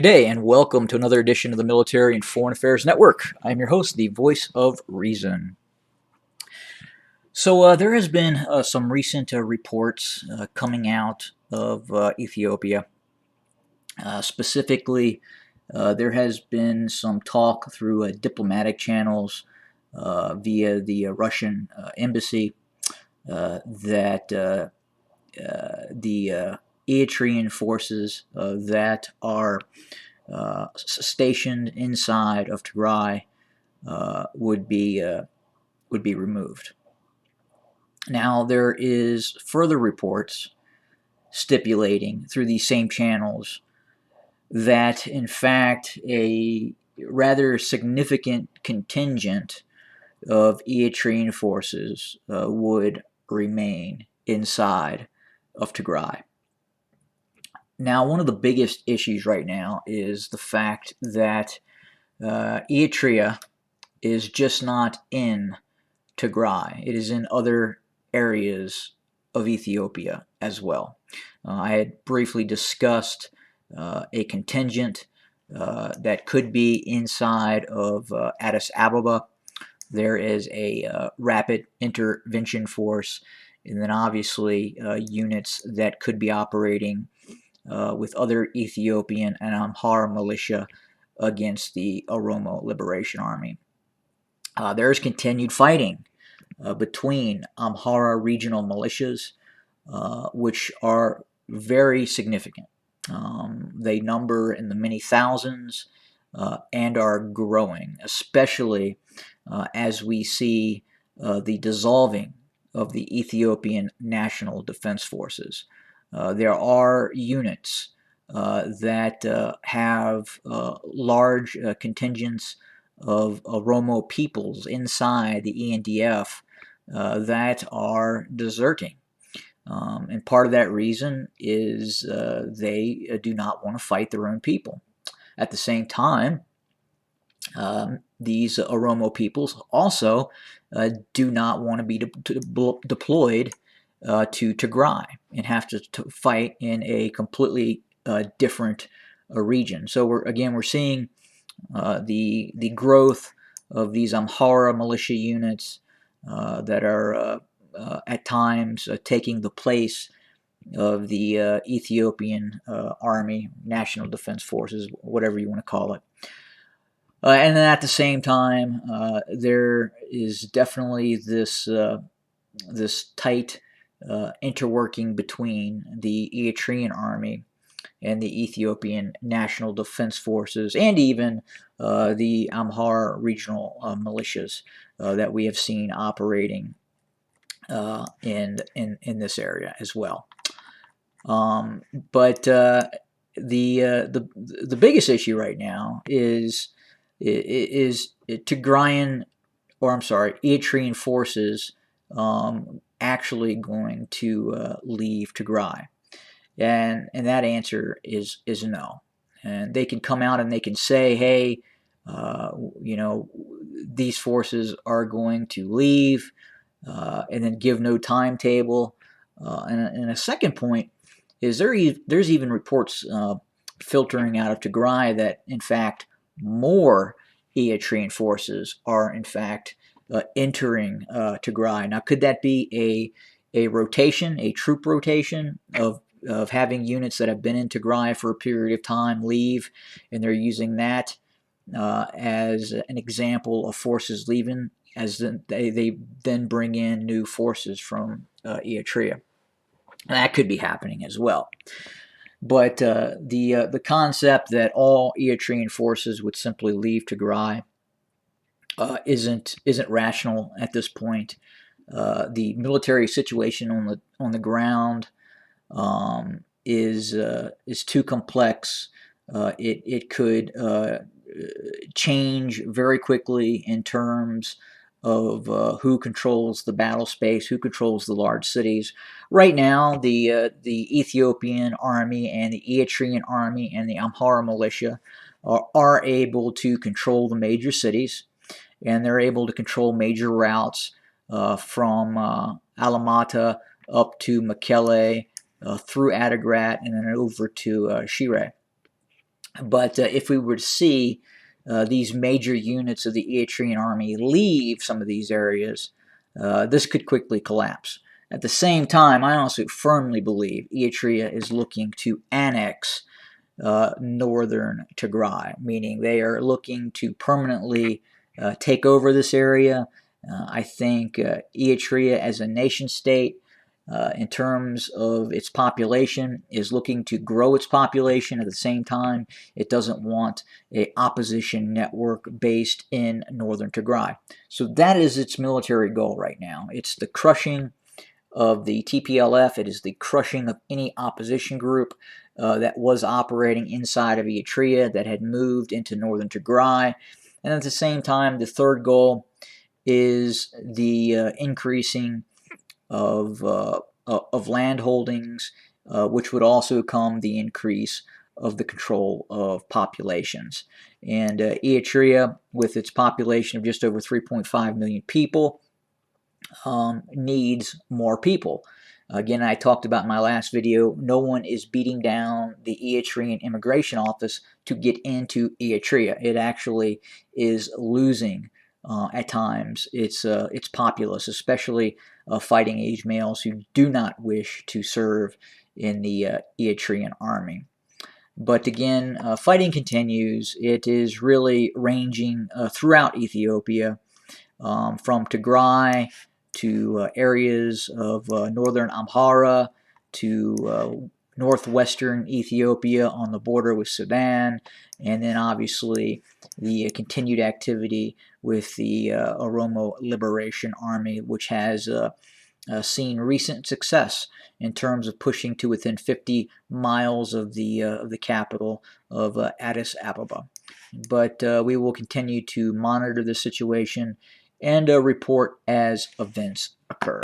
Good day, and welcome to another edition of the Military and Foreign Affairs Network. I'm your host, the voice of reason. So, there has been some recent reports coming out of Ethiopia. Specifically, there has been some talk through diplomatic channels via the Russian embassy that the Eritrean forces that are stationed inside of Tigray would be removed. Now there is further reports stipulating through these same channels that in fact a rather significant contingent of Eritrean forces would remain inside of Tigray. Now, one of the biggest issues right now is the fact that Eritrea is just not in Tigray. It is in other areas of Ethiopia as well. I had briefly discussed a contingent that could be inside of Addis Ababa. There is a rapid intervention force, and then obviously units that could be operating with other Ethiopian and Amhara militia against the Oromo Liberation Army. There is continued fighting between Amhara regional militias, which are very significant. They number in the many thousands and are growing, especially as we see the dissolving of the Ethiopian National Defense Forces. There are units that have large contingents of Oromo peoples inside the ENDF that are deserting. And part of that reason is they do not want to fight their own people. At the same time, these Oromo peoples also do not want to be deployed to Tigray and have to fight in a completely different region. So we're seeing the growth of these Amhara militia units that are at times taking the place of the Ethiopian Army, National Defense Forces, whatever you want to call it. And then at the same time, there is definitely this tight interworking between the Eritrean army and the Ethiopian National Defense Forces, and even the Amhara regional militias that we have seen operating in this area as well. But the biggest issue right now is Tigrayan, or I'm sorry, Eritrean forces actually going to leave Tigray? And that answer is no. And they can come out and they can say, hey, these forces are going to leave, and then give no timetable. And a second point is there's even reports filtering out of Tigray that, in fact, more Eritrean forces are, in fact, entering Tigray. Now, could that be a rotation, a troop rotation of having units that have been in Tigray for a period of time leave, and they're using that as an example of forces leaving, as they then bring in new forces from Eritrea? And that could be happening as well. But the concept that all Eritrean forces would simply leave Tigray isn't rational at this point. The military situation on the ground is too complex. It could change very quickly in terms of who controls the battle space, who controls the large cities. Right now, the Ethiopian army and the Eritrean army and the Amhara militia are able to control the major cities, and they're able to control major routes from Alamata up to Mekelle, through Adigrat, and then over to Shire. But if we were to see these major units of the Eritrean army leave some of these areas, this could quickly collapse. At the same time, I also firmly believe Eritrea is looking to annex northern Tigray, meaning they are looking to permanently take over this area. I think Eritrea as a nation state, in terms of its population, is looking to grow its population. At the same time, it doesn't want an opposition network based in northern Tigray. So that is its military goal right now. It's the crushing of the TPLF. It is the crushing of any opposition group that was operating inside of Eritrea that had moved into northern Tigray. And at the same time, the third goal is the increasing of land holdings, which would also come the increase of the control of populations. And Eritrea, with its population of just over 3.5 million people, needs more people. Again, I talked about in my last video, no one is beating down the Eritrean immigration office to get into Eritrea. It actually is losing at times its populace, especially fighting age males who do not wish to serve in the Eritrean army. But again, fighting continues. It is really ranging throughout Ethiopia, from Tigray to areas of northern Amhara to northwestern Ethiopia on the border with Sudan, and then obviously the continued activity with the Oromo Liberation Army, which has seen recent success in terms of pushing to within 50 miles of the capital of Addis Ababa. But we will continue to monitor the situation and report as events occur.